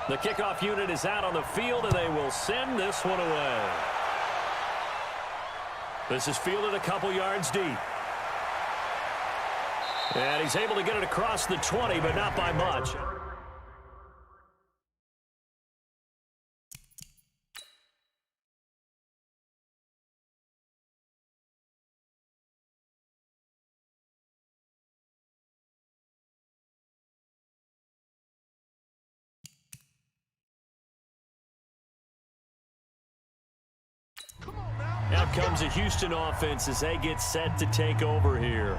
The kickoff unit is out on the field, and they will send this one away. This is fielded a couple yards deep. And he's able to get it across the 20, but not by much. Out comes a Houston offense as they get set to take over here.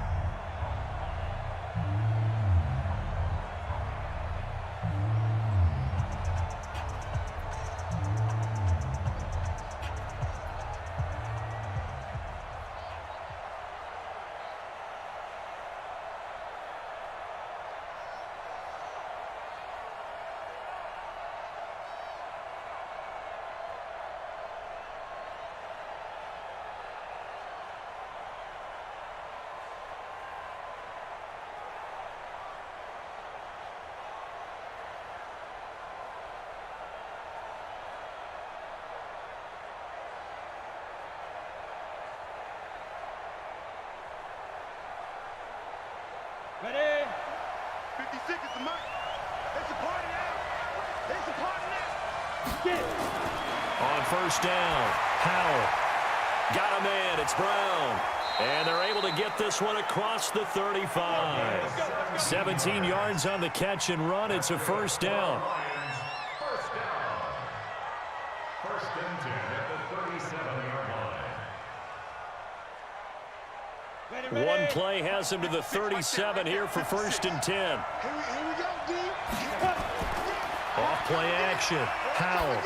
Ready? 56 is the mark. It's a party now. It's a party now. Get it. On first down, Howell. Got a man. It's Brown. And they're able to get this one across the 35. 17 yards on the catch and run. It's a first down. First and 10 at the 37-yard line. One play has him to the 37 here for first and 10. Here we go, D. Off play action. Howell.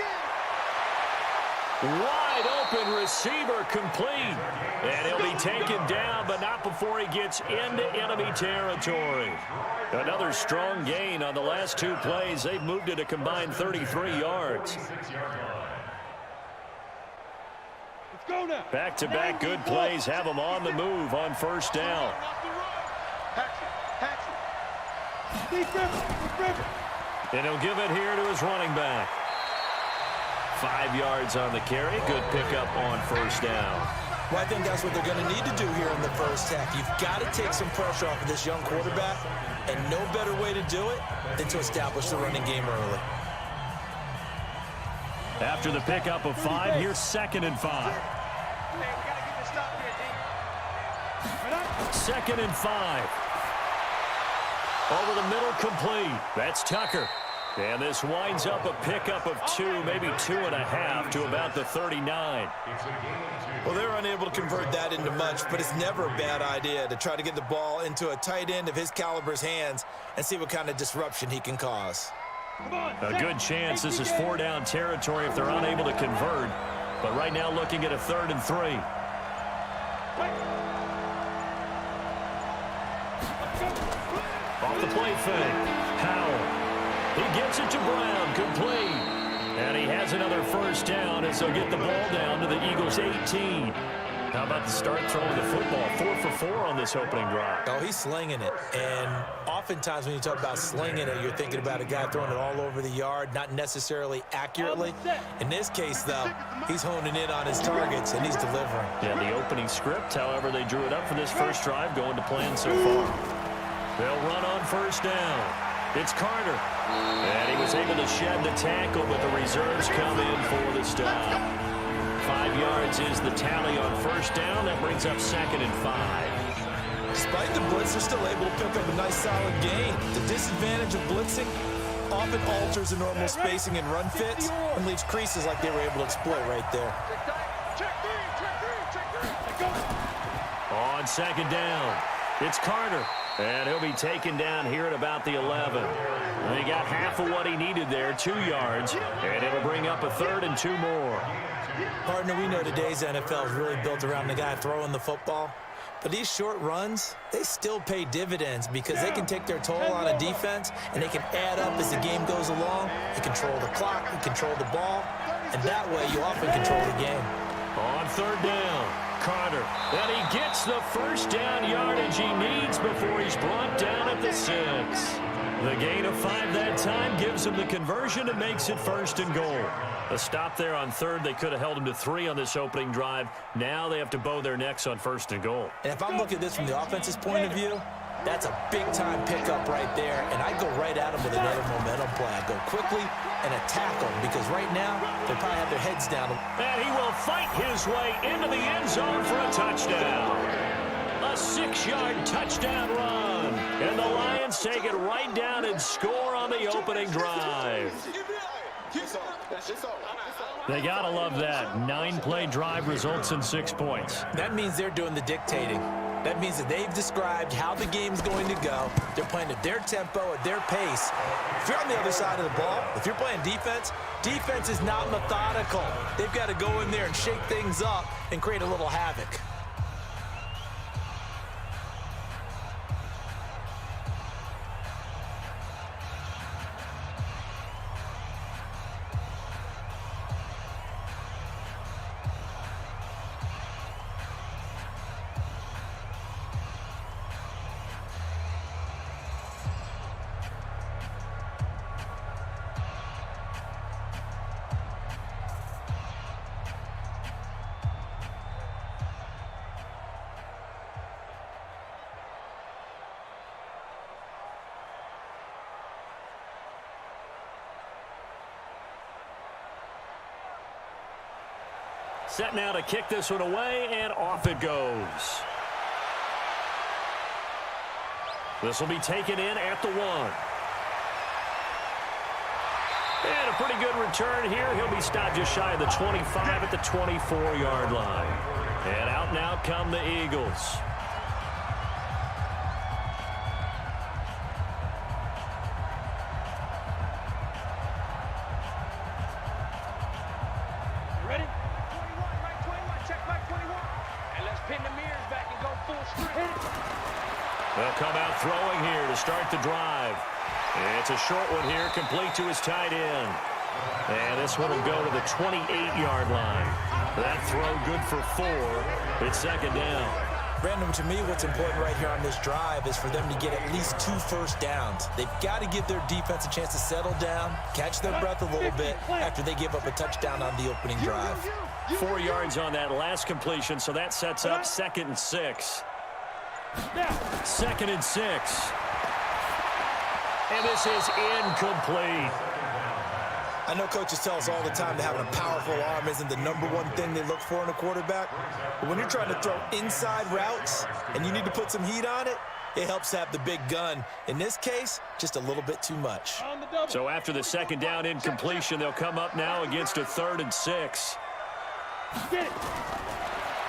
Wide open receiver complete. And he'll be taken down, but not before he gets into enemy territory. Another strong gain on the last two plays. They've moved it a combined 33 yards. Back-to-back good plays have them on the move on first down. And he'll give it here to his running back. 5 yards on the carry. Good pickup on first down. Well, I think that's what they're going to need to do here in the first half. You've got to take some pressure off of this young quarterback, and no better way to do it than to establish the running game early. After the pickup of 5, here's second and 5. Second and 5. Over the middle, complete. That's Tucker. And this winds up a pickup of 2, maybe 2.5 to about the 39. Well, they're unable to convert that into much, but it's never a bad idea to try to get the ball into a tight end of his caliber's hands and see what kind of disruption he can cause. A good chance this is 4-down territory if they're unable to convert. But right now looking at a 3rd and 3. Off the play fake. Howell. He gets it to Brown, complete. And he has another first down as they'll get the ball down to the Eagles' 18. How about the start throwing the football? 4 for 4 on this opening drive. Oh, he's slinging it. And oftentimes when you talk about slinging it, you're thinking about a guy throwing it all over the yard, not necessarily accurately. In this case, though, he's honing in on his targets, and he's delivering. Yeah, the opening script, however, they drew it up for this first drive, going to plan so far. They'll run on first down. It's Carter. And he was able to shed the tackle, but the reserves come in for the stop. 5 yards is the tally on first down. That brings up second and 5. Despite the blitz, they're still able to pick up a nice solid gain. The disadvantage of blitzing often alters the normal spacing and run fits and leaves creases like they were able to exploit right there. On second down, it's Carter. And he'll be taken down here at about the 11. And he got half of what he needed there, 2 yards. And it'll bring up a 3rd and 2 more. Partner, we know today's NFL is really built around the guy throwing the football. But these short runs, they still pay dividends because they can take their toll on a defense and they can add up as the game goes along. You control the clock, you control the ball, and that way you often control the game. On third down, Carter. And he gets the first down yardage he needs before he's brought down at the 6. The gain of 5 that time gives them the conversion and makes it 1st and goal. A stop there on 3rd. They could have held them to 3 on this opening drive. Now they have to bow their necks on 1st and goal. And if I'm looking at this from the offense's point of view, that's a big-time pickup right there, and I go right at them with another momentum play. I go quickly and attack them because right now they probably have their heads down. And he will fight his way into the end zone for a touchdown. A 6-yard touchdown run. And the Lions take it right down and score on the opening drive. They got to love that. 9-play drive results in 6 points. That means they're doing the dictating. That means that they've described how the game's going to go. They're playing at their tempo, at their pace. If you're on the other side of the ball, if you're playing defense, defense is not methodical. They've got to go in there and shake things up and create a little havoc. Set now to kick this one away, and off it goes. This will be taken in at the 1. And a pretty good return here. He'll be stopped just shy of the 25 at the 24-yard line. And out now come the Eagles. They'll come out throwing here to start the drive. It's a short one here, complete to his tight end. And this one will go to the 28-yard line. That throw good for 4. It's 2nd down. Brandon, to me, what's important right here on this drive is for them to get at least 2 first downs. They've got to give their defense a chance to settle down, catch their breath a little bit after they give up a touchdown on the opening drive. 4 yards on that last completion, so that sets up 2nd and 6. 2nd and 6. And this is incomplete. I know coaches tell us all the time that having a powerful arm isn't the #1 thing they look for in a quarterback. But when you're trying to throw inside routes and you need to put some heat on it, it helps to have the big gun. In this case, just a little bit too much. So after the 2nd down incompletion, they'll come up now against a 3rd and 6.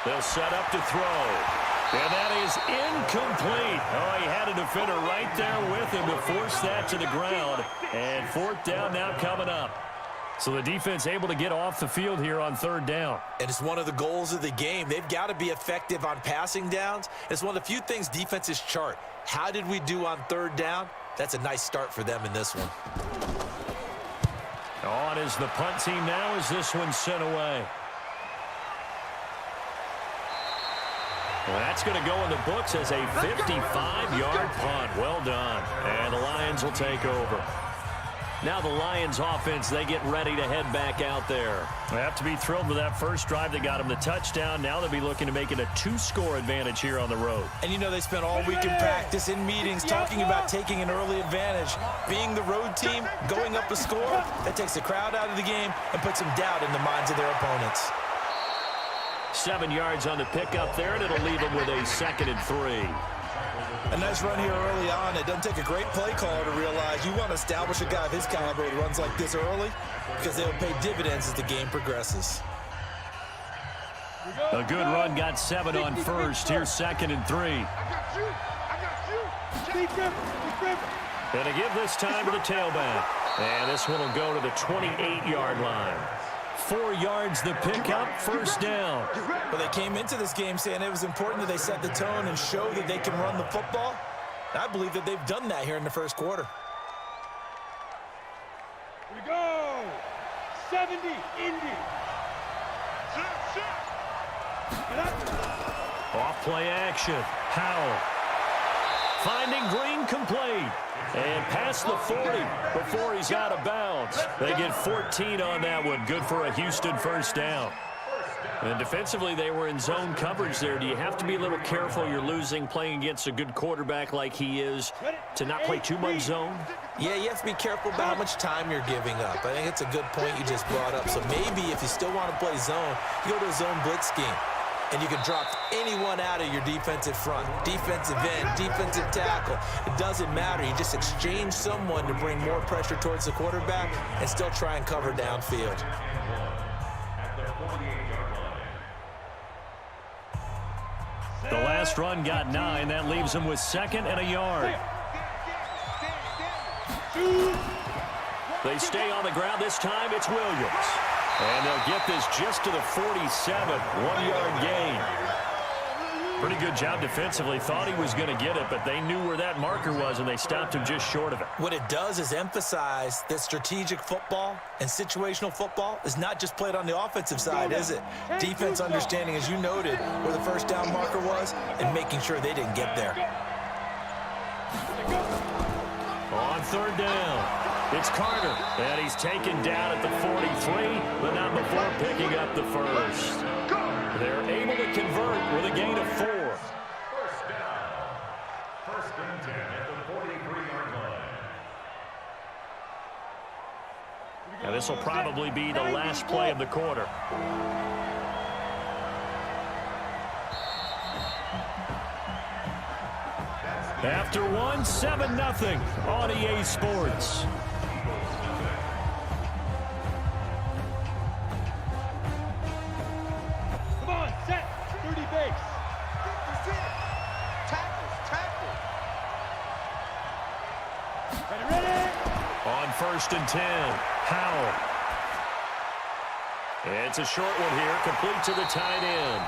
They'll set up to throw. And that is incomplete. Oh, he had a defender right there with him to force that to the ground. And 4th down now coming up. So the defense able to get off the field here on 3rd down. And it's one of the goals of the game. They've got to be effective on passing downs. It's one of the few things defenses chart. How did we do on 3rd down? That's a nice start for them in this one. On is the punt team now as this one's sent away. Well, that's going to go in the books as a 55-yard punt. Well done. And the Lions will take over. Now the Lions offense, they get ready to head back out there. They have to be thrilled with that first drive that got them the touchdown. Now they'll be looking to make it a 2-score advantage here on the road. And you know they spent all week in practice, in meetings, talking about taking an early advantage. Being the road team, going up a score, that takes the crowd out of the game and puts some doubt in the minds of their opponents. 7 yards on the pickup there, and it'll leave them with a 2nd and 3. A nice run here early on. It doesn't take a great play caller to realize you want to establish a guy of his caliber who runs like this early because they'll pay dividends as the game progresses. A good run, got 7 on first. Here's 2nd and 3. I got you. And to give this time to the tailback. And this one will go to the 28-yard line. 4 yards the pickup, 1st down. Well, they came into this game saying it was important that they set the tone and show that they can run the football. And I believe that they've done that here in the first quarter. Here we go. 70, Indy. Off play action. Howell finding Green complete. And past the 40 before he's out of bounds. They get 14 on that one. Good for a Houston first down. And defensively, they were in zone coverage there. Do you have to be a little careful? You're losing playing against a good quarterback like he is to not play too much zone? Yeah, you have to be careful about how much time you're giving up. I think it's a good point you just brought up. So maybe if you still want to play zone, you go to a zone blitz scheme. And you can drop anyone out of your defensive front, defensive end, defensive tackle. It doesn't matter. You just exchange someone to bring more pressure towards the quarterback and still try and cover downfield. The last run got 9. That leaves him with 2nd and a yard. They stay on the ground. This time it's Williams. And they'll get this just to the 47. 1-yard gain. Pretty good job defensively. Thought he was going to get it, but they knew where that marker was, and they stopped him just short of it. What it does is emphasize that strategic football and situational football is not just played on the offensive side, is it? Defense understanding, as you noted, where the first down marker was and making sure they didn't get there. On 3rd down. It's Carter, and he's taken down at the 43, but not before picking up the first. They're able to convert with a gain of 4. First down. 1st and 10 at the 43-yard line. Now this will probably be the last play of the quarter. After 7-0 on EA Sports. Come on, set. 30 base. Tackle. Ready. On 1st and 10, Howell. It's a short one here, complete to the tight end.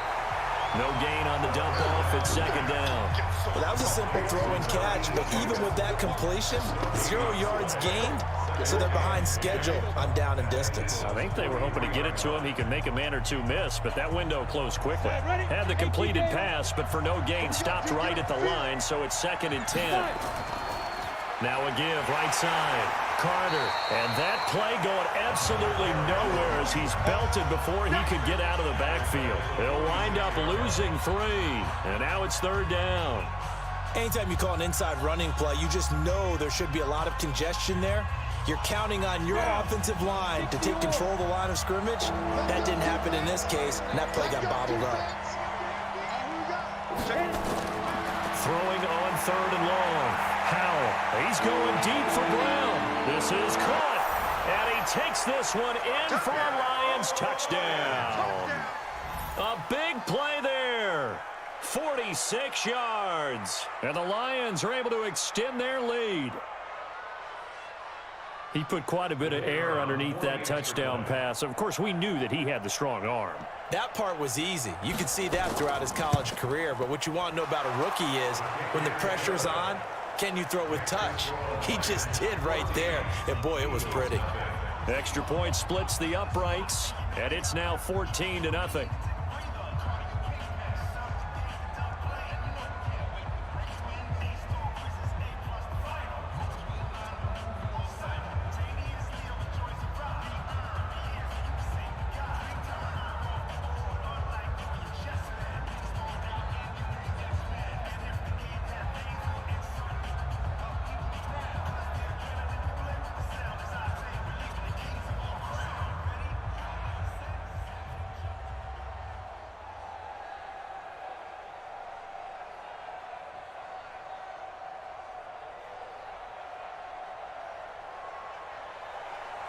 No gain on the dump off at 2nd down. Well, that was a simple throw and catch, but even with that completion, 0 yards gained, so they're behind schedule on down and distance. I think they were hoping to get it to him. He could make a man or two miss, but that window closed quickly. Had the completed pass, but for no gain, stopped right at the line, so it's 2nd and 10. Now a give, right side. Carter, and that play going absolutely nowhere as he's belted before he could get out of the backfield. They'll wind up losing 3, and now it's 3rd down. Anytime you call an inside running play, you just know there should be a lot of congestion there. You're counting on your offensive line to take control of the line of scrimmage. That didn't happen in this case, and that play got bottled up. Throwing on 3rd and long. Howell, he's going deep for Brown. This is caught, and he takes this one in for a Lions touchdown. A big play there. 46 yards, and the Lions are able to extend their lead. He put quite a bit of air underneath that touchdown pass. Of course, we knew that he had the strong arm. That part was easy. You could see that throughout his college career, but what you want to know about a rookie is when the pressure's on, can you throw with touch? He just did right there, and boy, it was pretty. Extra point splits the uprights, and it's now 14-0.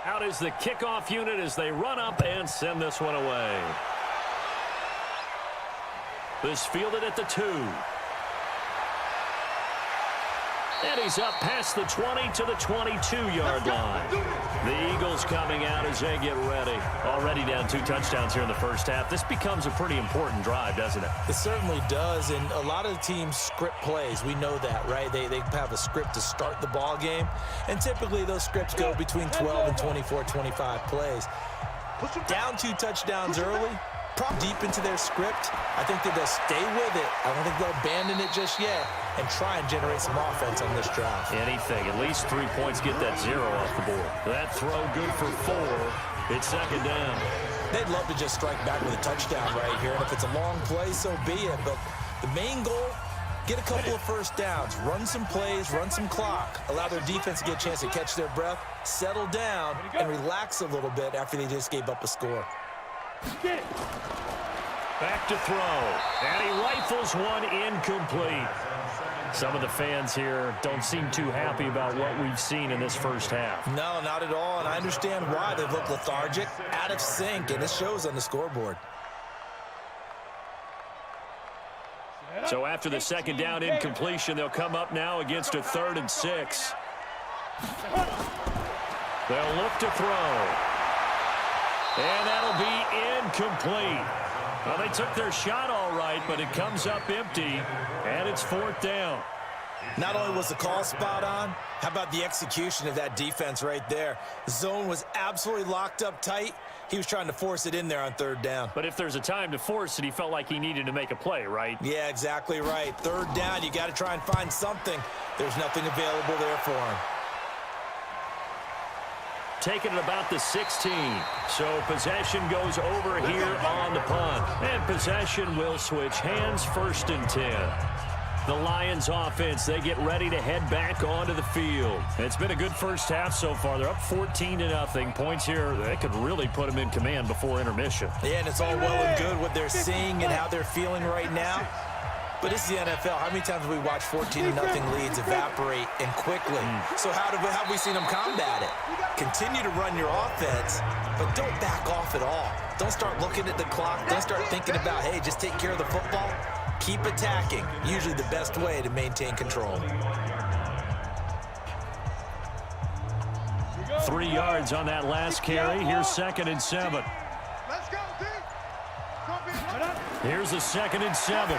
Out is the kickoff unit as they run up and send this one away. This fielded at the 2. And he's up past the 20 to the 22-yard line. The Eagles coming out as they get ready. Already down 2 touchdowns here in the first half. This becomes a pretty important drive, doesn't it? It certainly does, and a lot of the teams script plays. We know that, right? They have a script to start the ball game, and typically those scripts go between 12 and 24, 25 plays. Down 2 touchdowns early, Probably deep into their script. I think that they'll stay with it. I don't think they'll abandon it just yet and try and generate some offense on this drive. Anything. At least 3 points, get that 0 off the board. That throw good for 4. It's second down. They'd love to just strike back with a touchdown right here, and if it's a long play, so be it. But the main goal, get a couple of first downs, run some plays, run some clock, allow their defense to get a chance to catch their breath, settle down, and relax a little bit after they just gave up a score. Back to throw, and he rifles one incomplete. Some of the fans here don't seem too happy about what we've seen in this first half. No, not at all, and I understand why. They've looked lethargic, out of sync, and it shows on the scoreboard. So after the second down incompletion, they'll come up now against a 3rd and 6. They'll look to throw. And that'll be incomplete. Well, they took their shot all right, but it comes up empty, and it's 4th down. Not only was the call spot on, how about the execution of that defense right there? The zone was absolutely locked up tight. He was trying to force it in there on 3rd down. But if there's a time to force it, he felt like he needed to make a play, right? Yeah, exactly right. 3rd down, you got to try and find something. There's nothing available there for him. Taking it about the 16. So possession goes over here on the punt. And possession will switch hands, 1st and 10. The Lions offense, they get ready to head back onto the field. It's been a good first half so far. They're up 14-0. Points here, they could really put them in command before intermission. Yeah, and it's all well and good what they're seeing and how they're feeling right now. But this is the NFL. How many times have we watched 14-0 leads evaporate and quickly? So how have we seen them combat it? Continue to run your offense, but don't back off at all. Don't start looking at the clock. Don't start thinking about, hey, just take care of the football. Keep attacking. Usually the best way to maintain control. 3 yards on that last carry. Here's 2nd and 7. Let's go, D. Here's the 2nd and 7.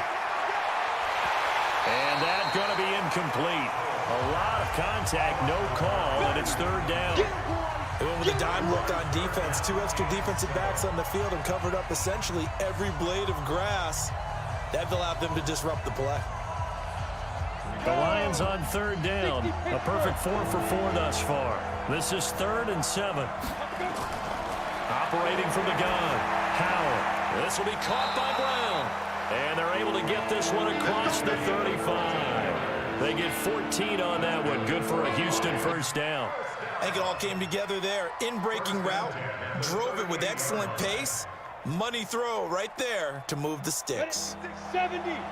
And that's going to be incomplete. A lot of contact, no call, and it's 3rd down. They went with a dime look on defense. 2 extra defensive backs on the field and covered up essentially every blade of grass. That allowed them to disrupt the play. The Lions on 3rd down. A perfect 4 for 4 thus far. This is 3rd and 7. Operating from the gun. Howell. This will be caught by Brown. And they're able to get this one across the 35. They get 14 on that one. Good for a Houston first down. I think it all came together there. In-breaking route. Drove it with excellent pace. Money throw right there to move the sticks.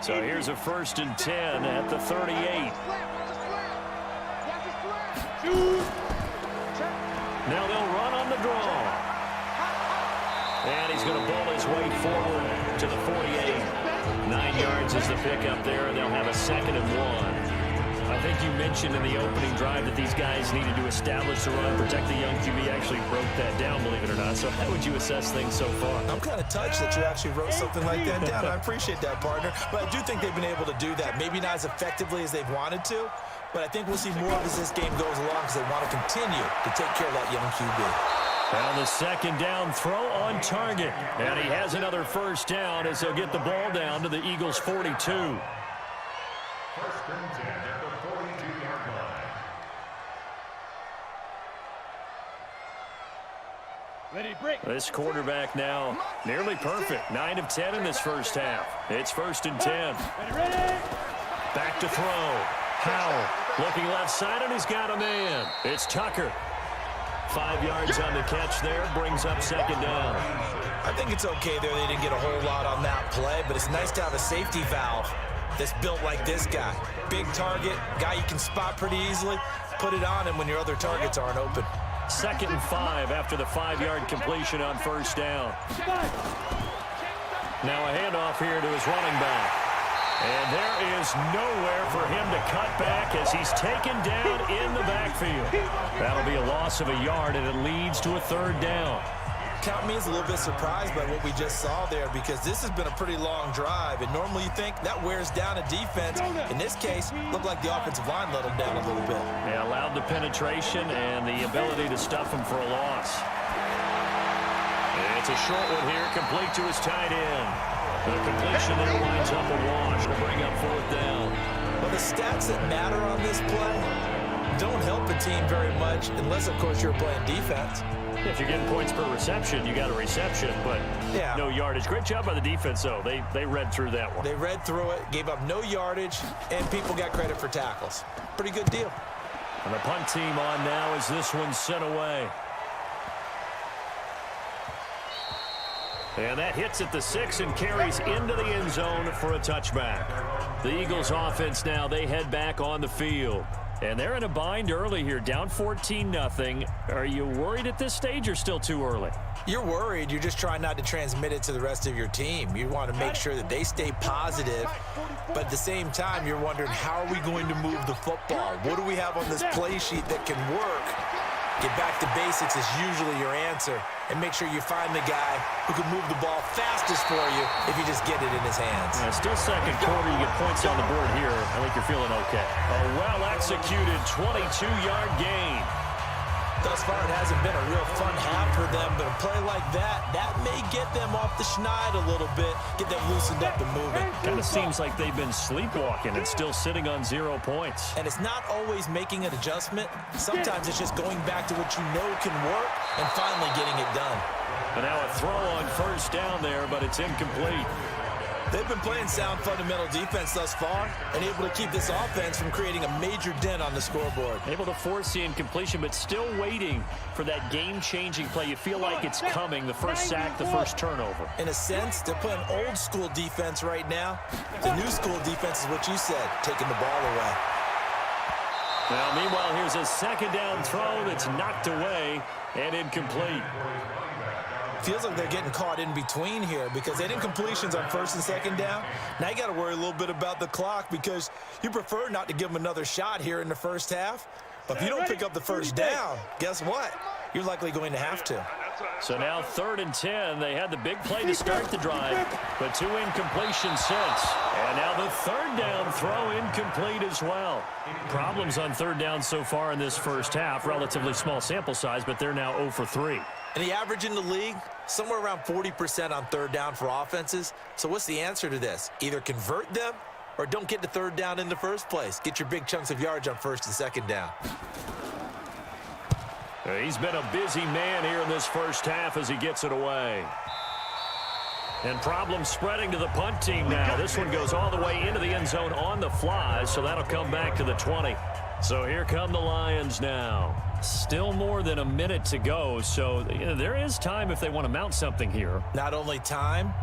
So here's a 1st and 10 at the 38. Now they'll run on the draw. And he's going to ball his way forward to the 48. 9 yards is the pickup there, and they'll have a 2nd and 1. I think you mentioned in the opening drive that these guys needed to establish the run, protect the young QB. Actually broke that down, believe it or not. So how would you assess things so far? I'm kind of touched that you actually wrote something like that down. I appreciate that, partner. But I do think they've been able to do that. Maybe not as effectively as they've wanted to, but I think we'll see more as this game goes along because they want to continue to take care of that young QB. And on the 2nd down throw on target. And he has another first down as they'll get the ball down to the Eagles' 42. 1st and 10 at the 42-yard line. This quarterback now nearly perfect. 9 of 10 in this first half. It's 1st and 10. Back to throw. Howell looking left side, and he's got a man. It's Tucker. 5 yards on the catch there, brings up 2nd down. I think it's okay there. They didn't get a whole lot on that play, but it's nice to have a safety valve that's built like this guy. Big target, guy you can spot pretty easily. Put it on him when your other targets aren't open. 2nd and 5 after the 5-yard completion on 1st down. Now a handoff here to his running back. And there is nowhere for him to cut back as he's taken down in the backfield. That'll be a loss of a yard, and it leads to a 3rd down. Count me as a little bit surprised by what we just saw there because this has been a pretty long drive, and normally you think that wears down a defense. In this case, looked like the offensive line let them down a little bit. Yeah, allowed the penetration and the ability to stuff him for a loss. And it's a short one here, complete to his tight end. The completion there winds up a wash to bring up fourth down. Well, the stats that matter on this play don't help a team very much unless, of course, you're playing defense. If you're getting points per reception, you got a reception, but no yardage. Great job by the defense, though. They read through that one. They read through it, gave up no yardage, and people got credit for tackles. Pretty good deal. And the punt team on now as this one's sent away. And that hits at the 6 and carries into the end zone for a touchback. The Eagles offense now, they head back on the field. And they're in a bind early here, down 14-0. Are you worried at this stage or still too early? You're worried. You're just trying not to transmit it to the rest of your team. You want to make sure that they stay positive, but at the same time, you're wondering, how are we going to move the football? What do we have on this play sheet that can work? Get back to basics is usually your answer, and make sure you find the guy who can move the ball fastest for you if you just get it in his hands. Still second quarter, you get points on the board here. I think you're feeling okay. A well-executed 22-yard gain. Thus far, it hasn't been a real fun half for them, but a play like that may get them off the schneid a little bit, get them loosened up and moving. Kind of seems like they've been sleepwalking and still sitting on 0 points. And it's not always making an adjustment. Sometimes it's just going back to what you know can work and finally getting it done. And now a throw on first down there, but it's incomplete. They've been playing sound fundamental defense thus far and able to keep this offense from creating a major dent on the scoreboard. Able to force the incompletion, but still waiting for that game-changing play. You feel like it's coming, the first sack, the first turnover. In a sense, they're playing old-school defense right now. The new-school defense is what you said, taking the ball away. Now, meanwhile, here's a second down throw that's knocked away and incomplete. Feels like they're getting caught in between here because they didn't completions on first and second down. Now you got to worry a little bit about the clock because you prefer not to give them another shot here in the first half. But if you don't pick up the first down, guess what? You're likely going to have to. So now 3rd and 10. They had the big play to start the drive, but 2 incompletions since. And now the 3rd down throw incomplete as well. Problems on 3rd down so far in this first half. Relatively small sample size, but they're now 0 for 3. And the average in the league, somewhere around 40% on 3rd down for offenses. So what's the answer to this? Either convert them or don't get the 3rd down in the first place. Get your big chunks of yards on 1st and 2nd down. He's been a busy man here in this first half as he gets it away. And problems spreading to the punt team now. This one goes all the way into the end zone on the fly, so that'll come back to the 20. So here come the Lions now. Still more than a minute to go, so there is time if they want to mount something here. Not only time,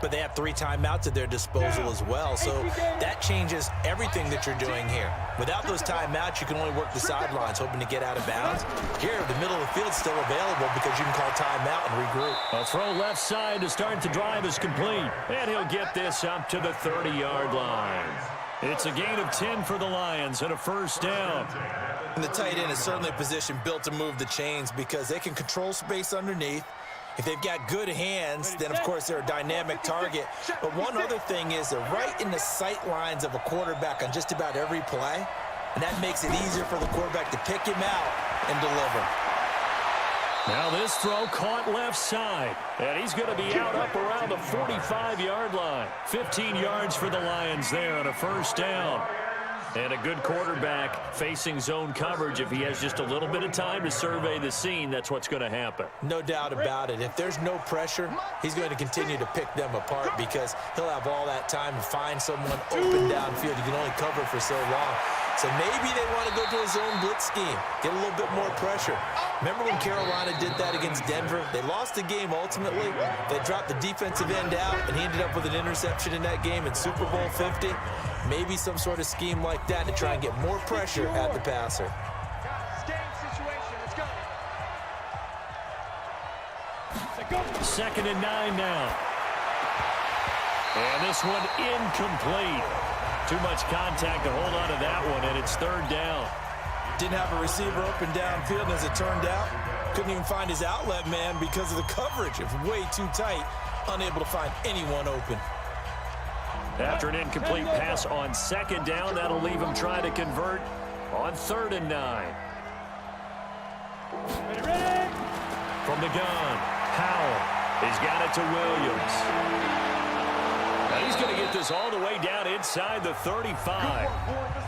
but they have 3 timeouts at their disposal as well, so that changes everything that you're doing here. Without those timeouts, you can only work the sidelines, hoping to get out of bounds. Here, the middle of the field's still available because you can call timeout and regroup. A throw left side to start the drive is complete, and he'll get this up to the 30-yard line. It's a gain of 10 for the Lions and a first down. And the tight end is certainly a position built to move the chains because they can control space underneath. If they've got good hands, then, of course, they're a dynamic target. But one other thing is they're right in the sight lines of a quarterback on just about every play, and that makes it easier for the quarterback to pick him out and deliver. Now this throw caught left side, and he's going to be out up around the 45-yard line. 15 yards for the Lions there on a first down. And a good quarterback facing zone coverage. If he has just a little bit of time to survey the scene, that's what's going to happen. No doubt about it. If there's no pressure, he's going to continue to pick them apart because he'll have all that time to find someone open downfield. You can only cover for so long. So maybe they want to go to a zone blitz scheme, get a little bit more pressure. Remember when Carolina did that against Denver? They lost the game ultimately. They dropped the defensive end out, and he ended up with an interception in that game in Super Bowl 50. Maybe some sort of scheme like that to try and get more pressure at the passer. Second and 9 now. And this one incomplete. Too much contact to hold on to that one, and it's 3rd down. Didn't have a receiver open downfield, as it turned out. Couldn't even find his outlet man because of the coverage. It was way too tight, unable to find anyone open. After an incomplete pass on 2nd down, that'll leave him trying to convert on 3rd and 9. From the gun, Powell. He's got it to Williams. And he's going to get this all the way down inside the 35.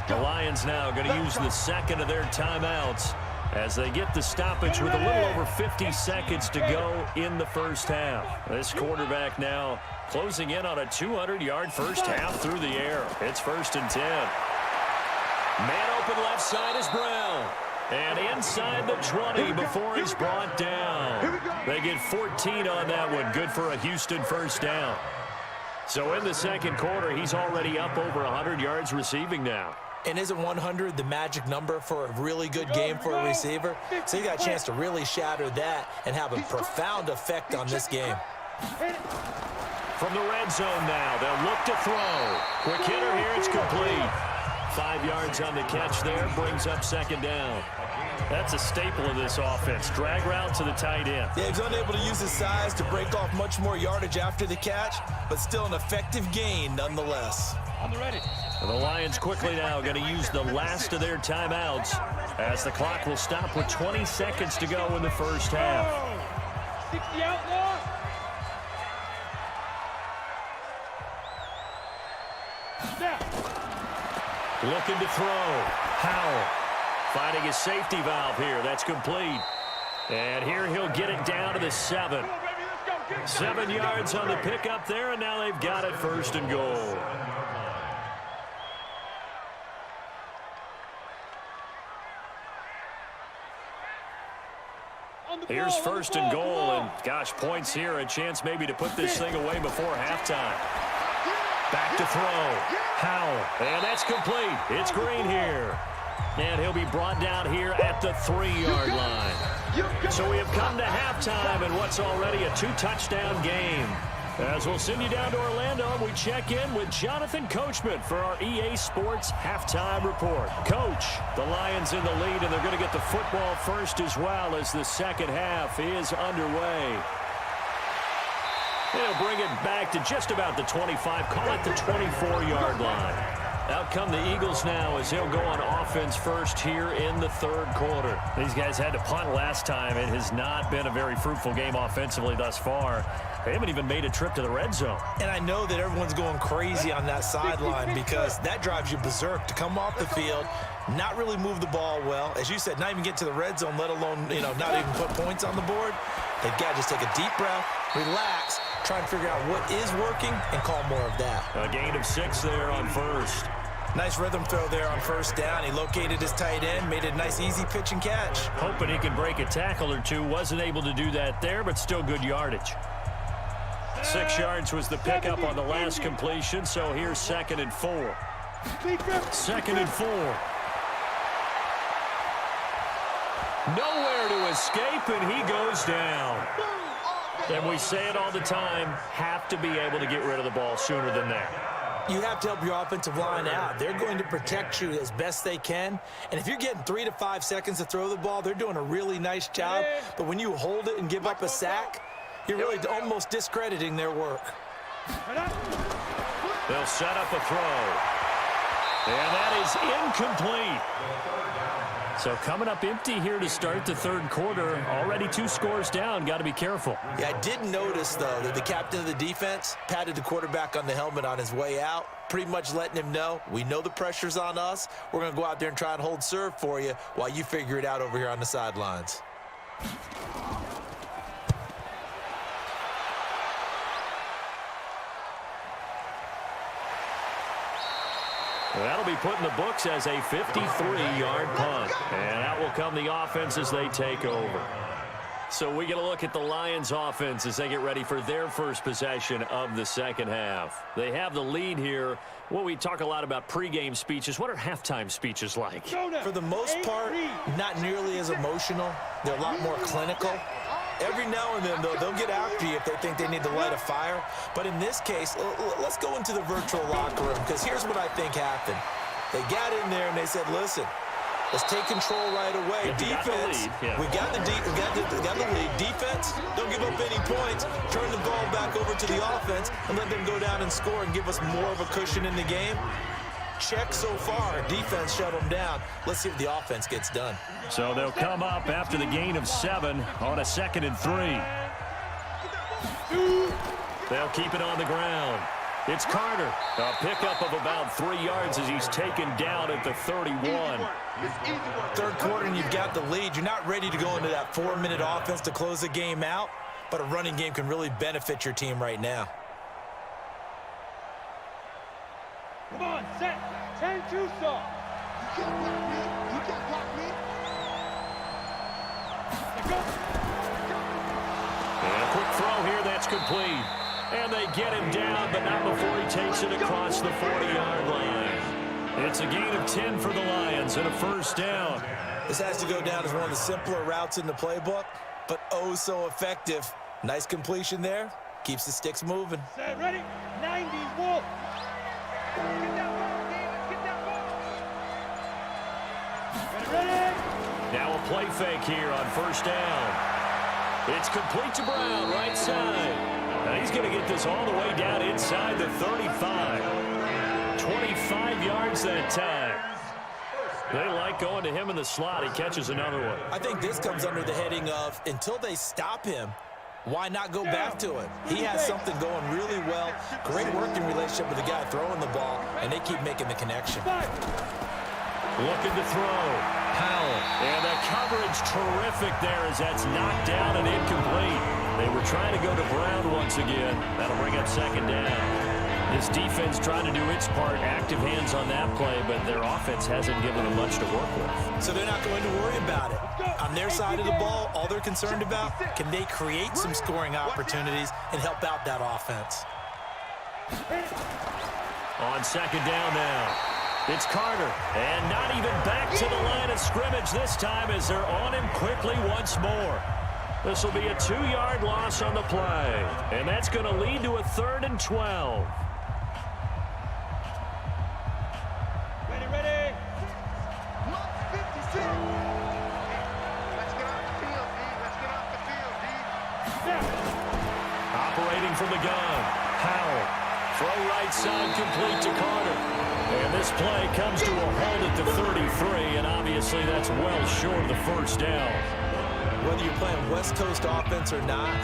The Lions now going to use the second of their timeouts as they get the stoppage with a little over 50 seconds to go in the first half. This quarterback now closing in on a 200-yard first half through the air. It's 1st and 10. Man open left side is Brown. And inside the 20 before he's brought down. They get 14 on that one. Good for a Houston first down. So in the second quarter, he's already up over 100 yards receiving now. And isn't 100 the magic number for a really good game for a receiver? So you got a chance to really shatter that and have a profound effect on this game. From the red zone now, they'll look to throw. Quick hitter here, it's complete. 5 yards on the catch there, brings up second down. That's a staple of this offense. Drag route to the tight end. Yeah, he's unable to use his size to break off much more yardage after the catch, but still an effective gain nonetheless. On the ready. And the Lions quickly now going to use the last of their timeouts as the clock will stop with 20 seconds to go in the first half. 60 outlaw. Snap. Looking to throw. Howell finding a safety valve here. That's complete. And here he'll get it down to the 7. 7 yards on the pickup there, and now they've got it 1st and goal. Here's 1st and goal, and gosh, points here. A chance maybe to put this thing away before halftime. Back to throw. Howell, and that's complete. It's Green here. And he'll be brought down here at the 3-yard line. So we have come to halftime in what's already a 2-touchdown game. As we'll send you down to Orlando, we check in with Jonathan Coachman for our EA Sports Halftime Report. Coach, the Lions in the lead, and they're going to get the football first as well as the second half is underway. They'll bring it back to just about the 25, call it the 24-yard line. Out come the Eagles now as they'll go on offense first here in the third quarter. These guys had to punt last time. It has not been a very fruitful game offensively thus far. They haven't even made a trip to the red zone. And I know that everyone's going crazy on that sideline because that drives you berserk to come off the field, not really move the ball well. As you said, not even get to the red zone, let alone, not even put points on the board. They've got to just take a deep breath, relax, try and figure out what is working and call more of that. A gain of 6 there on first. Nice rhythm throw there on first down. He located his tight end, made it a nice easy pitch and catch. Hoping he can break a tackle or two. Wasn't able to do that there, but still good yardage. 6 yards was the pickup on the last completion, so here's 2nd and 4. 2nd and 4. Nowhere to escape, and he goes down. And we say it all the time, have to be able to get rid of the ball sooner than that. You have to help your offensive line out. They're going to protect you as best they can. And if you're getting 3 to 5 seconds to throw the ball, they're doing a really nice job. But when you hold it and give up a sack, you're really almost discrediting their work. They'll set up a throw. And that is incomplete. So coming up empty here to start the third quarter. Already 2 scores down. Got to be careful. Yeah, I did notice, though, that the captain of the defense patted the quarterback on the helmet on his way out, pretty much letting him know, we know the pressure's on us. We're going to go out there and try and hold serve for you while you figure it out over here on the sidelines. That'll be put in the books as a 53-yard punt. And out will come the offense as they take over. So we get a look at the Lions offense as they get ready for their first possession of the second half. They have the lead here. Well, we talk a lot about pregame speeches. What are halftime speeches like? For the most part, not nearly as emotional. They're a lot more clinical. Every now and then, though, they'll get after you if they think they need to light a fire. But in this case, let's go into the virtual locker room, because here's what I think happened. They got in there and they said, listen, let's take control right away. Defense, we got the lead. Defense, don't give up any points. Turn the ball back over to the offense and let them go down and score and give us more of a cushion in the game. Check so far. Defense shut them down. Let's see if the offense gets done. So they'll come up after the gain of 7 on a 2nd and 3. They'll keep it on the ground. It's Carter. A pickup of about 3 yards as he's taken down at the 31. Third quarter and you've got the lead. You're not ready to go into that 4-minute offense to close the game out, but a running game can really benefit your team right now. Come on, set. 10-2 song. You can't block me. You can't block me. And a quick throw here, that's complete. And they get him down, but not before he takes it across the 40-yard line. It's a gain of 10 for the Lions and a first down. This has to go down as one of the simpler routes in the playbook, but oh so effective. Nice completion there. Keeps the sticks moving. Set, ready? 90s, Wolf. Get that ball, David. Get that ball. Ready? Now a play fake here on first down. It's complete to Brown, right side. And he's going to get this all the way down inside the 35. 25 yards that time. They like going to him in the slot. He catches another one. I think this comes under the heading of, until they stop him, why not go back to it? He has something going really well. Great working relationship with the guy throwing the ball, and they keep making the connection. Looking to throw. Powell. And the coverage terrific there as that's knocked down and incomplete. They were trying to go to Brown once again. That'll bring up second down. This defense trying to do its part. Active hands on that play, but their offense hasn't given them much to work with. So they're not going to worry about it. On their side of the ball, all they're concerned about, can they create some scoring opportunities and help out that offense? On second down now. It's Carter, and not even back to the line of scrimmage this time as they're on him quickly once more. This will be a 2-yard loss on the play, and that's going to lead to a 3rd and 12. Ready, ready. 56. Let's get off the field, D. Let's get off the field, D. Operating from the gun, Powell. Throw right side complete to Carter. And this play comes to a halt at the 33, and obviously that's well short of the first down. Whether you're playing West Coast offense or not,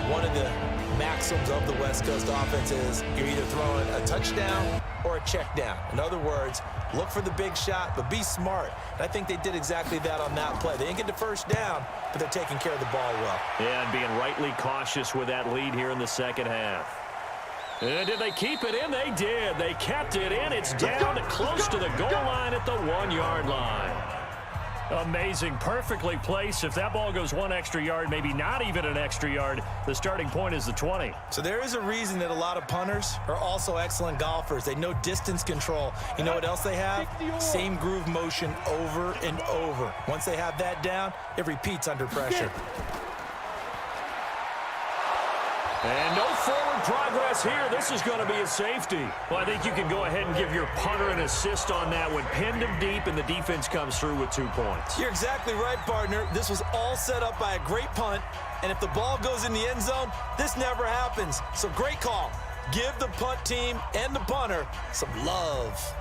one of the maxims of the West Coast offense is you're either throwing a touchdown or a check down. In other words, look for the big shot, but be smart. And I think they did exactly that on that play. They didn't get the first down, but they're taking care of the ball well. Yeah, and being rightly cautious with that lead here in the second half. And did they keep it in? They did. They kept it in. It's down to close to the goal line at the 1-yard line. Amazing. Perfectly placed. If that ball goes 1 extra yard, maybe not even an extra yard, the starting point is the 20. So there is a reason that a lot of punters are also excellent golfers. They know distance control. You know what else they have? Same groove motion over and over. Once they have that down, it repeats under pressure. And no forward progress here. This is going to be a safety. Well, I think you can go ahead and give your punter an assist on that one. Pinned him deep, and the defense comes through with 2 points. You're exactly right, partner. This was all set up by a great punt, and if the ball goes in the end zone, this never happens. So great call. Give the punt team and the punter some love.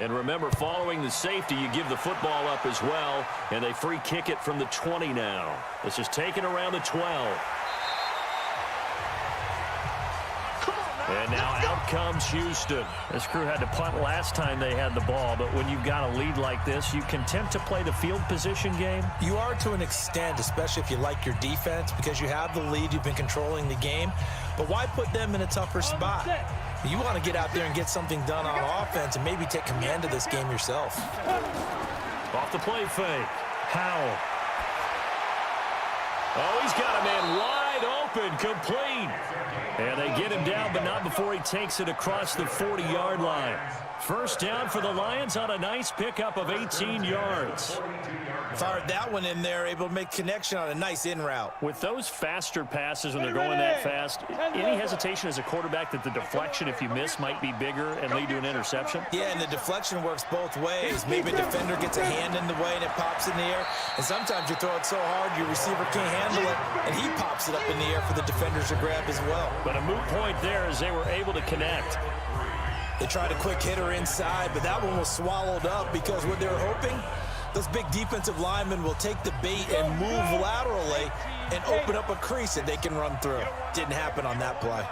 And remember, following the safety, you give the football up as well, and they free kick it from the 20 now. This is taken around the 12. And now out comes Houston. This crew had to punt last time they had the ball, but when you've got a lead like this, you can tend to play the field position game. You are to an extent, especially if you like your defense, because you have the lead, you've been controlling the game. But why put them in a tougher spot? You want to get out there and get something done on offense and maybe take command of this game yourself. Off the play fake. Powell. Oh, he's got a man wide open, complete. And they get him down, but not before he takes it across the 40-yard line. First down for the Lions on a nice pickup of 18 yards. Fired that one in there, able to make connection on a nice in route. With those faster passes when they're going that fast, any hesitation as a quarterback that the deflection, if you miss, might be bigger and lead to an interception? Yeah, and the deflection works both ways. Maybe a defender gets a hand in the way and it pops in the air. And sometimes you throw it so hard your receiver can't handle it, and he pops it up in the air for the defenders to grab as well. But a moot point there as they were able to connect. They tried a quick hitter inside, but that one was swallowed up because what they were hoping, those big defensive linemen will take the bait and move laterally and open up a crease that they can run through. Didn't happen on that play.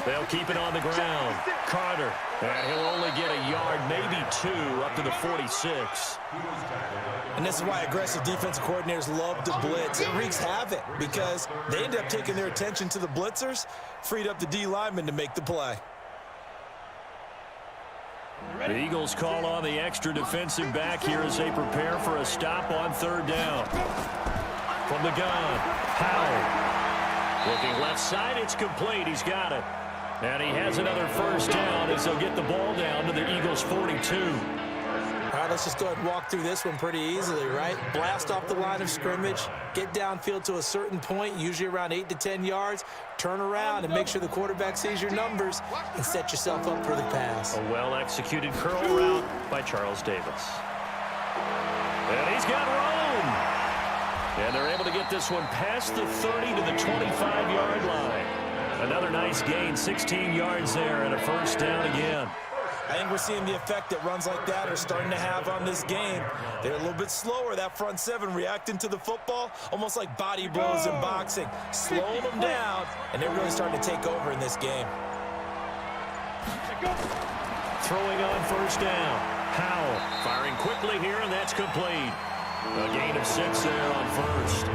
They'll keep it on the ground. Carter, and he'll only get a yard, maybe two, up to the 46. And this is why aggressive defensive coordinators love to blitz. It wreaks havoc because they end up taking their attention to the blitzers, freed up the D lineman to make the play. The Eagles call on the extra defensive back here as they prepare for a stop on third down. From the gun, Howell. Looking left side, it's complete. He's got it. And he has another first down as they'll get the ball down to the Eagles' 42. All right, let's just go ahead and walk through this one pretty easily, right? Blast off the line of scrimmage, get downfield to a certain point, usually around 8 to 10 yards, turn around and make sure the quarterback sees your numbers and set yourself up for the pass. A well-executed curl route by Charles Davis. And he's got room. And they're able to get this one past the 30 to the 25-yard line. Another nice gain, 16 yards there and a first down again. I think we're seeing the effect that runs like that are starting to have on this game. They're a little bit slower, that front seven, reacting to the football, almost like body blows in boxing, slowing them down, and they're really starting to take over in this game. Throwing on first down. Howell firing quickly here, and that's complete. A gain of 6 there on first.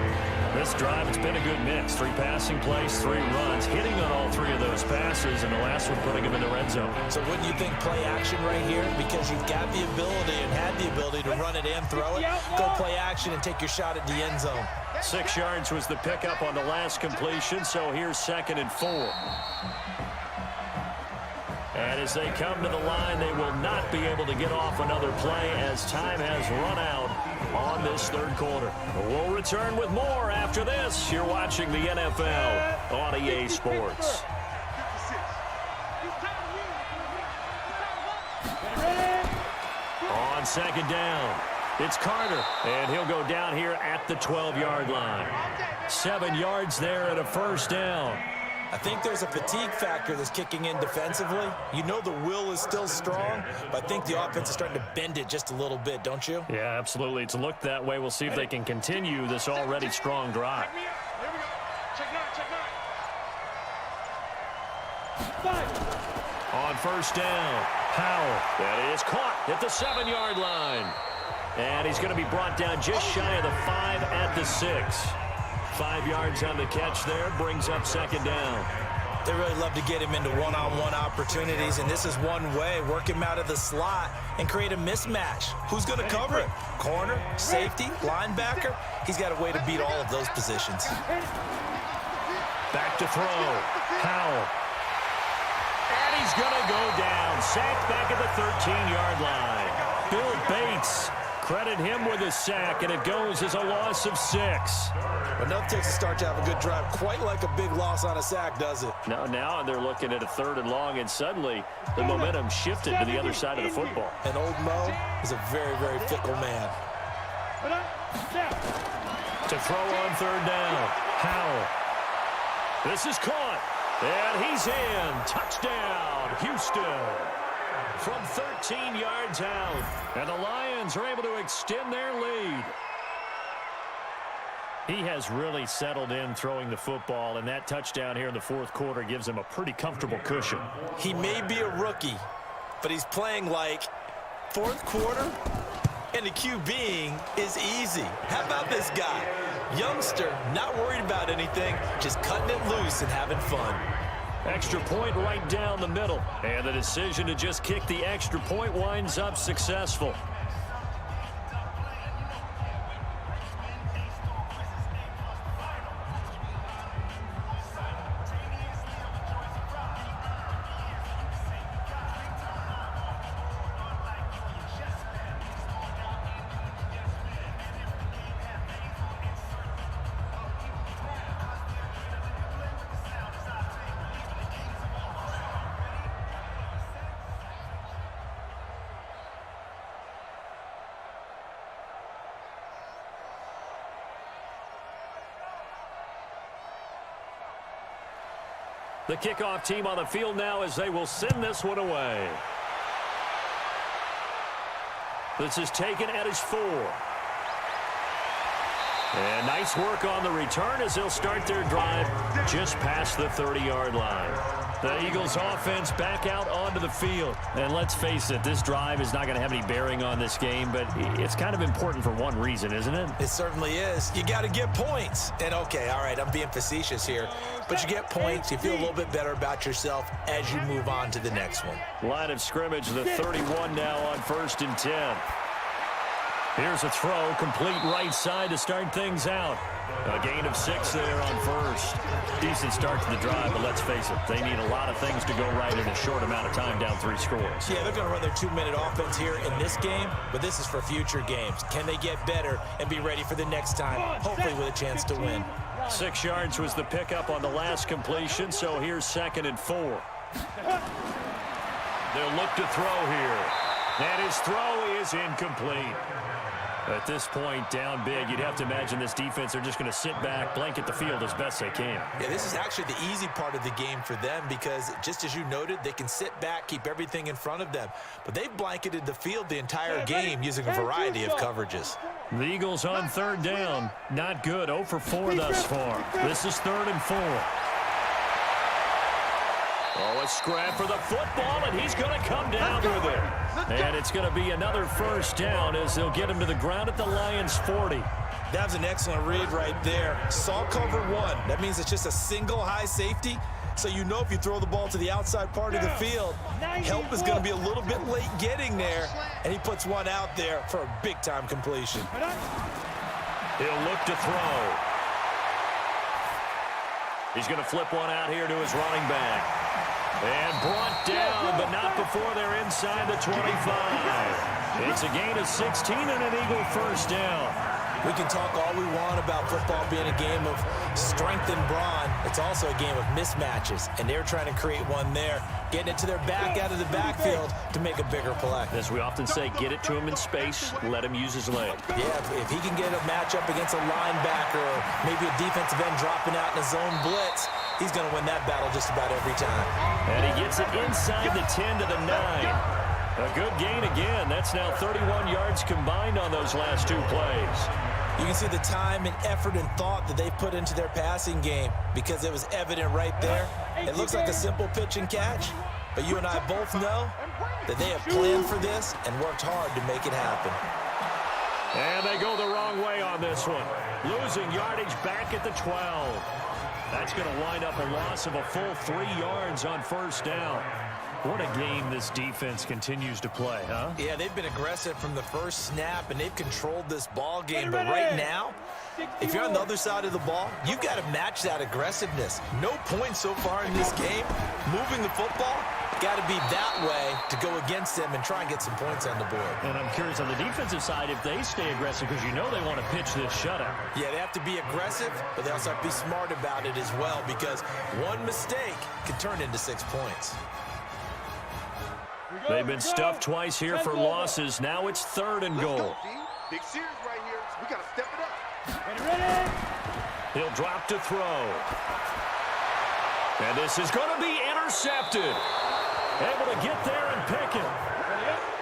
This drive, it's been a good mix. 3 passing plays, 3 runs, hitting on all 3 of those passes, and the last one putting him in the red zone. So wouldn't you think play action right here? Because you've got the ability and had the ability to run it and throw it. Go play action and take your shot at the end zone. 6 yards was the pickup on the last completion, so here's 2nd and 4. And as they come to the line, they will not be able to get off another play as time has run out on this third quarter. We'll return with more after this. You're watching the NFL on EA Sports. On 2nd down, it's Carter, and he'll go down here at the 12-yard line. 7 yards there and a first down. I think there's a fatigue factor that's kicking in defensively. You know the will is still strong, but I think the offense is starting to bend it just a little bit, don't you? Yeah, absolutely. It's looked that way. We'll see if they can continue this already strong drive. Here we go. Check 9, check 9. On first down, Howell. That is caught at the 7-yard line. And he's going to be brought down just shy of the 5 at the 6. 5 yards on the catch there, brings up 2nd down. They really love to get him into one-on-one opportunities, and this is one way, work him out of the slot and create a mismatch. Who's going to cover it? Corner, safety, linebacker? He's got a way to beat all of those positions. Back to throw, Howell. And he's going to go down, sacked back at the 13-yard line. Bill Bates, credit him with a sack, and it goes as a loss of 6. Enough takes a start to have a good drive. Quite like a big loss on a sack, does it? Now they're looking at a 3rd and long, and suddenly the momentum shifted to the other side of the football. And old Mo is a very, very fickle man. To throw on 3rd down, Howell. This is caught, and he's in. Touchdown, Houston. From 13 yards out, and the Lions are able to extend their lead. He has really settled in throwing the football, and that touchdown here in the 4th quarter gives him a pretty comfortable cushion. He may be a rookie, but he's playing like 4th quarter, and the QBing is easy. How about this guy? Youngster, not worried about anything, just cutting it loose and having fun. Extra point right down the middle, and the decision to just kick the extra point winds up successful. The kickoff team on the field now as they will send this one away. This is taken at his 4. And nice work on the return as they'll start their drive just past the 30-yard line. The Eagles offense back out onto the field. And let's face it, this drive is not going to have any bearing on this game, but it's kind of important for one reason, isn't it? It certainly is. You got to get points. And okay, all right, I'm being facetious here, but you get points, you feel a little bit better about yourself as you move on to the next one. Line of scrimmage, the 31 now on 1st and 10. Here's a throw, complete right side to start things out. A gain of 6 there on 1st. Decent start to the drive, but let's face it, they need a lot of things to go right in a short amount of time, down 3 scores. Yeah, they're going to run their 2-minute offense here in this game, but this is for future games. Can they get better and be ready for the next time, hopefully with a chance to win? 6 yards was the pickup on the last completion, so here's 2nd and 4. They'll look to throw here. And his throw is incomplete. At this point, down big, you'd have to imagine this defense, they're just going to sit back, blanket the field as best they can. Yeah, this is actually the easy part of the game for them because, just as you noted, they can sit back, keep everything in front of them. But they've blanketed the field the entire game using a variety of coverages. The Eagles on 3rd down. Not good. 0 for 4 thus far. This is 3rd and 4. Oh, a scrap for the football, and he's going to come down with it. And it's going to be another 1st down as they'll get him to the ground at the Lions' 40. That was an excellent read right there. Saw cover 1. That means it's just a single high safety. So you know if you throw the ball to the outside part of the field, help is going to be a little bit late getting there. And he puts one out there for a big-time completion. He'll look to throw. He's going to flip one out here to his running back. And brought down, but not before they're inside the 25. It's a gain of 16 and an Eagle 1st down. We can talk all we want about football being a game of strength and brawn. It's also a game of mismatches, and they're trying to create one there, getting it to their back out of the backfield to make a bigger play. As we often say, get it to him in space, let him use his leg. Yeah, if he can get a matchup against a linebacker or maybe a defensive end dropping out in a zone blitz, he's going to win that battle just about every time. And he gets it inside the 10 to the 9. A good gain again. That's now 31 yards combined on those last 2 plays. You can see the time and effort and thought that they put into their passing game because it was evident right there. It looks like a simple pitch and catch, but you and I both know that they have planned for this and worked hard to make it happen. And they go the wrong way on this one. Losing yardage back at the 12. That's going to wind up a loss of a full 3 yards on 1st down. What a game this defense continues to play, huh? Yeah, they've been aggressive from the first snap, and they've controlled this ball game. But right now, if you're on the other side of the ball, you've got to match that aggressiveness. No points so far in this game. Moving the football, got to be that way to go against them and try and get some points on the board. And I'm curious on the defensive side if they stay aggressive because you know they want to pitch this shutout. Yeah, they have to be aggressive, but they also have to be smart about it as well because one mistake can turn into 6 points. They've been stuffed twice here for losses. Now it's 3rd and goal. Big series right here. We got to step it up. Ready. He'll drop to throw. And this is going to be intercepted. Able to get there and pick it.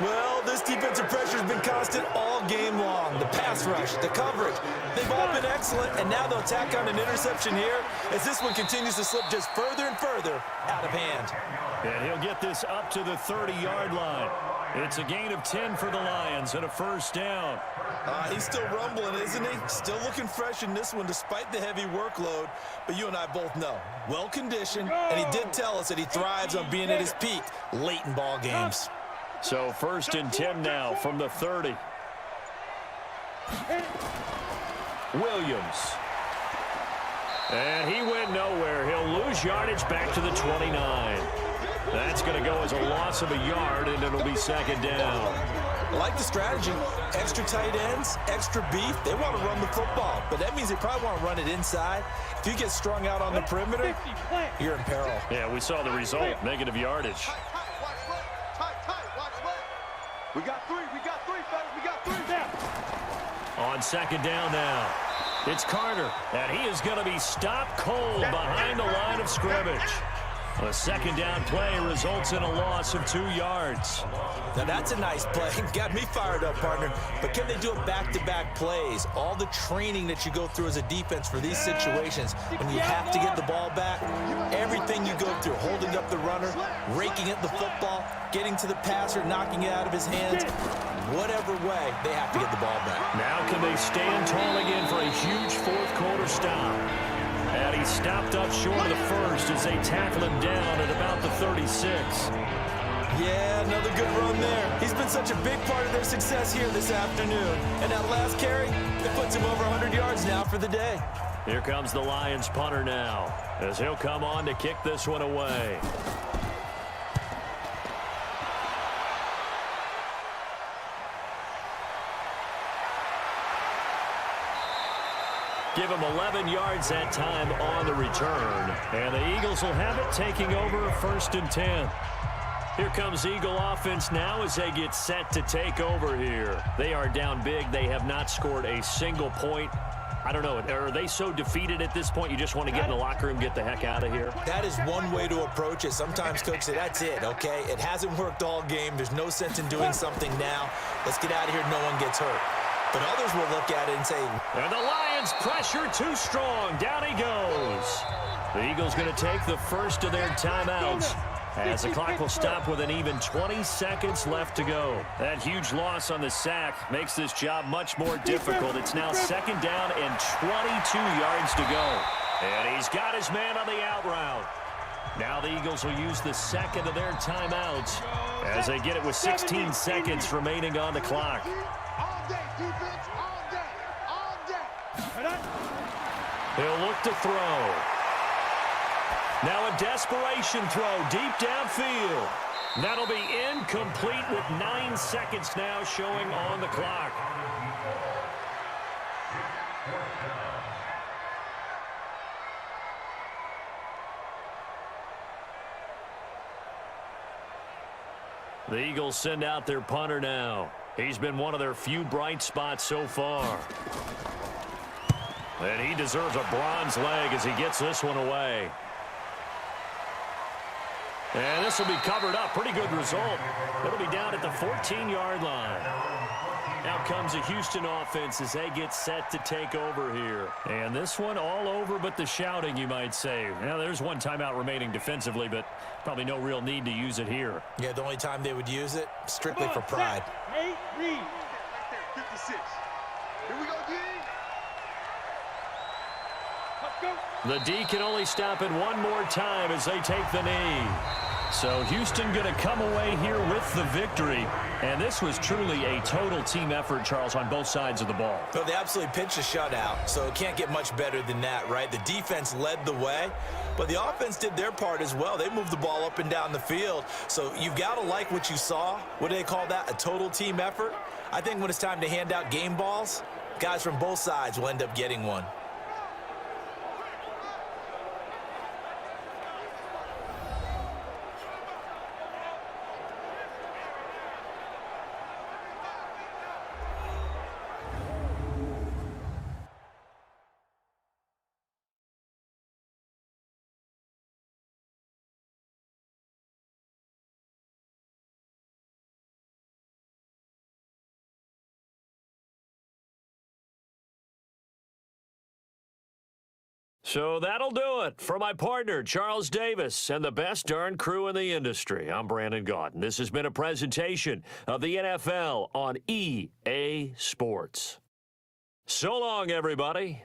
Well, this defensive pressure has been constant all game long. The pass rush, the coverage, they've all been excellent, and now they'll tack on an interception here as this one continues to slip just further and further out of hand. And he'll get this up to the 30-yard line. It's a gain of 10 for the Lions and a 1st down. He's still rumbling, isn't he? Still looking fresh in this one despite the heavy workload. But you and I both know, well-conditioned, and he did tell us that he thrives on being at his peak late in ball games. So 1st and 10 now from the 30. Williams. And he went nowhere. He'll lose yardage back to the 29. That's going to go as a loss of a yard, and it'll be 2nd down. I like the strategy. Extra tight ends, extra beef. They want to run the football, but that means they probably want to run it inside. If you get strung out on the perimeter, you're in peril. Yeah, we saw the result, negative yardage. We got 3, fellas. We got 3 now. On 2nd down now. It's Carter, and he is going to be stopped cold behind the line of scrimmage. A second down play results in a loss of 2 yards. Now that's a nice play. Got me fired up, partner. But can they do it back-to-back plays? All the training that you go through as a defense for these situations, when you have to get the ball back, everything you go through, holding up the runner, raking at the football, getting to the passer, knocking it out of his hands, whatever way, they have to get the ball back. Now can they stand tall again for a huge fourth-quarter stop? And he stopped up short of the first as they tackle him down at about the 36. Yeah, another good run there. He's been such a big part of their success here this afternoon. And that last carry, it puts him over 100 yards now for the day. Here comes the Lions punter now, as he'll come on to kick this one away. Give him 11 yards that time on the return. And the Eagles will have it, taking over 1st and 10. Here comes Eagle offense now as they get set to take over here. They are down big. They have not scored a single point. I don't know, are they so defeated at this point you just want to get in the locker room, get the heck out of here? That is one way to approach it. Sometimes coaches say, that's it, okay? It hasn't worked all game. There's no sense in doing something now. Let's get out of here. No one gets hurt. But others will look at it and say, and the Lions pressure too strong. Down he goes. The Eagles going to take the first of their timeouts as the clock will stop with an even 20 seconds left to go. That huge loss on the sack makes this job much more difficult. It's now 2nd down and 22 yards to go. And he's got his man on the out route. Now the Eagles will use the second of their timeouts as they get it with 16 seconds remaining on the clock. He'll look to throw. Now a desperation throw deep downfield. That'll be incomplete with 9 seconds now showing on the clock. The Eagles send out their punter now. He's been one of their few bright spots so far. And he deserves a bronze leg as he gets this one away. And this will be covered up. Pretty good result. It'll be down at the 14-yard line. Now comes the Houston offense as they get set to take over here. And this one all over but the shouting, you might say. Now, there's one timeout remaining defensively, but probably no real need to use it here. Yeah, the only time they would use it, strictly for pride. Hey, read. Right there, 56. Here we go, D. Let's go. The D can only stop it one more time as they take the knee. So Houston going to come away here with the victory. And this was truly a total team effort, Charles, on both sides of the ball. Well, they absolutely pitched a shutout, so it can't get much better than that, right? The defense led the way, but the offense did their part as well. They moved the ball up and down the field. So you've got to like what you saw. What do they call that? A total team effort? I think when it's time to hand out game balls, guys from both sides will end up getting one. So that'll do it for my partner, Charles Davis, and the best darn crew in the industry. I'm Brandon Gaudin. This has been a presentation of the NFL on EA Sports. So long, everybody.